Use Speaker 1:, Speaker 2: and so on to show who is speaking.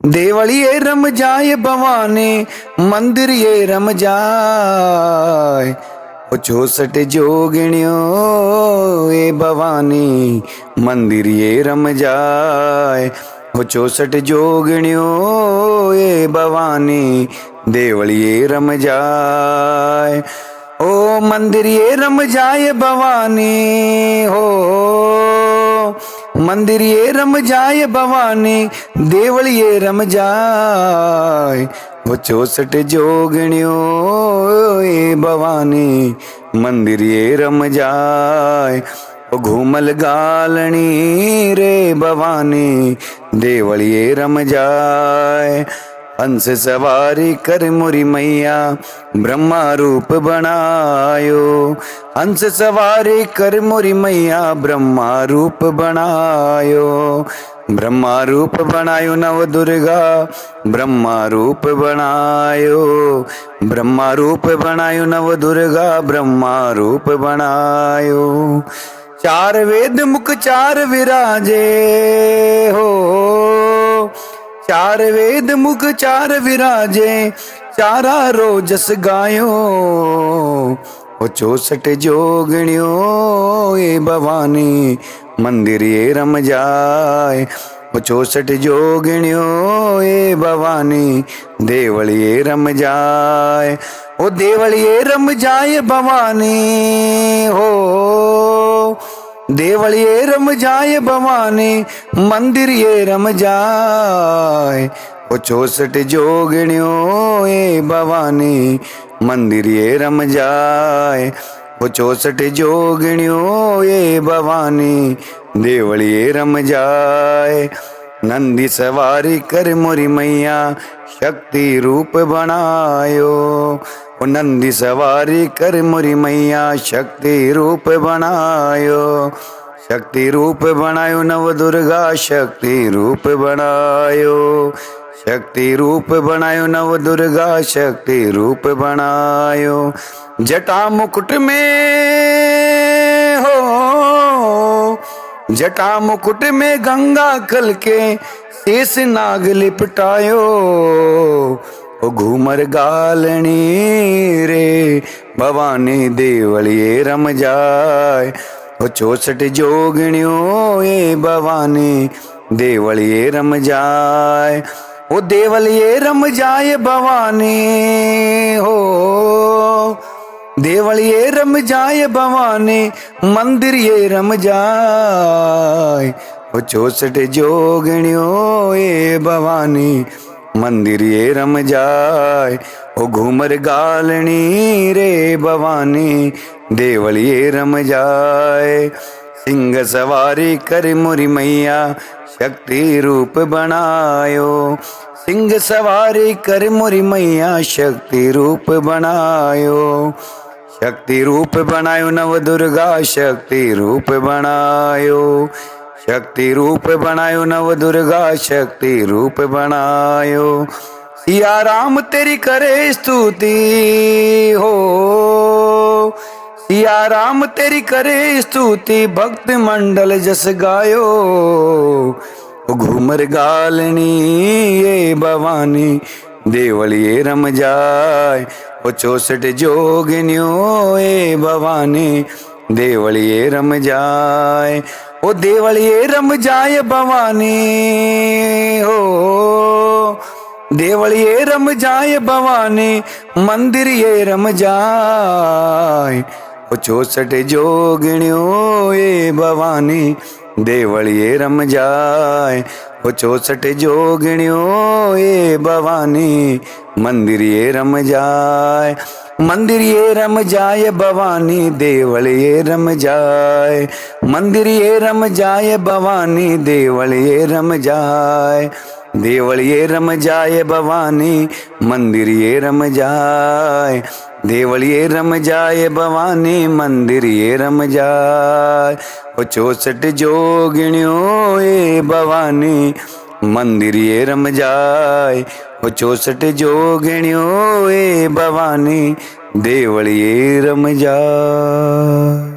Speaker 1: देवलिए रम जाए भवानी मंदिर ये रम जाए। ओ 64 जोगिणियों ए भवानी मंदिर ये रम जाए। ओ 64 जोगिणियों ए भवानी देवलिए रम जाए। ओ मंदिर ये रम जाए भवानी हो मंदिर ये रम जाए भवानी देवल ये रम जाए। वो 64 जोगिणियों ए भवानी मंदिर ये रम जाए। वो घूमल गालनी रे भवानी देवल ये रम जाए। हंस सवारी कर मोरी मैया ब्रह्मा रूप बनायो। हंस सवारी कर मोरी मैया ब्रह्मा रूप बनायो। ब्रह्मा रूप बनायो नव दुर्गा ब्रह्मा रूप बनायो। ब्रह्मा रूप बनायो नव दुर्गा ब्रह्मा रूप बनायो। चार वेद मुख चार विराजे हो चार वेद मुख चार विराजे चारा रोजस गायो। ओ 64 जोगिणियों ए भवानी मंदिर ये रम जाए। ओ 64 जोगिणियों ए भवानी देवल ये रम जाए। ओ देवल ये रम जाए भवानी हो देवल ये रम जाए भवानी मंदिर ये रम जाए। ओ 64 जोगिणियों ए भवानी मंदिर ये रम जाए। ओ 64 जोगिणियों ए भवानी देवल ये रम जाए। नंदी सवारी कर मोरी मैया शक्ति रूप बनायो। ओ नंदी सवारी कर मोरी मैया शक्ति रूप बनायो। शक्ति रूप बनायो नव दुर्गा शक्ति रूप बनायो। शक्ति रूप बनायो नव दुर्गा शक्ति रूप बनायो। जटा मुकुट में हो जटा मुकुट में गंगा कल के शेष नाग लिपटायो। ओ घूमर गालनी रे भवानी देवल ये रम जाए। ओ 64 जोगिणियों ए भवानी देवल ये रम जाए। ओ देवल ये रम जाए भवानी हो देवल ये रम जाए भवानी मंदिर ये रम जाए। ओ 64 जोगिणियों ए भवानी मंदिर ये रम जाए। ओ घूमर गालनी रे भवानी देवल ये रम जाए। सिंह सवारी कर मोरी मैया शक्ति रूप बनायो। सिंह सवारी कर मोरी मैया शक्ति रूप बनायो। शक्ति रूप बनायो नव दुर्गा शक्ति रूप बनायो। शक्ति रूप बनायो नव दुर्गा शक्ति रूप बनायो। सिया राम तेरी करे स्तुति हो सिया राम तेरी करे स्तुति भक्त मंडल जस गायो। ओ घूमर गालनी ये भवानी देवल ये रम जाए। ओ 64 जोगिनियों ए भवानी देवल ये रम जाए। ओ देवल ये रम जाए भवानी हो देवल ये रम जाए भवानी मंदिर ये रम जाए। ओ 64 जोगिणियों ए भवानी देवल ये रम जाए। ओ 64 जोगिणियों ए भवानी मंदिर ये रम जाए। मंदिर ये रम जाए भवानी देवल ये रम जाए। मंदिर ये रम जाए भवानी देवल ये रम जाए। देवल ये रम जाए भवानी मंदिर ये रम जाए। देवल ये रम जाए भवानी मंदिर ये रम जाए। ओ 64 जोगिणियों ए भवानी मंदिर ये रम जाए। ओ 64 जोगिणियों ए भवानी देवल ये रम जाए।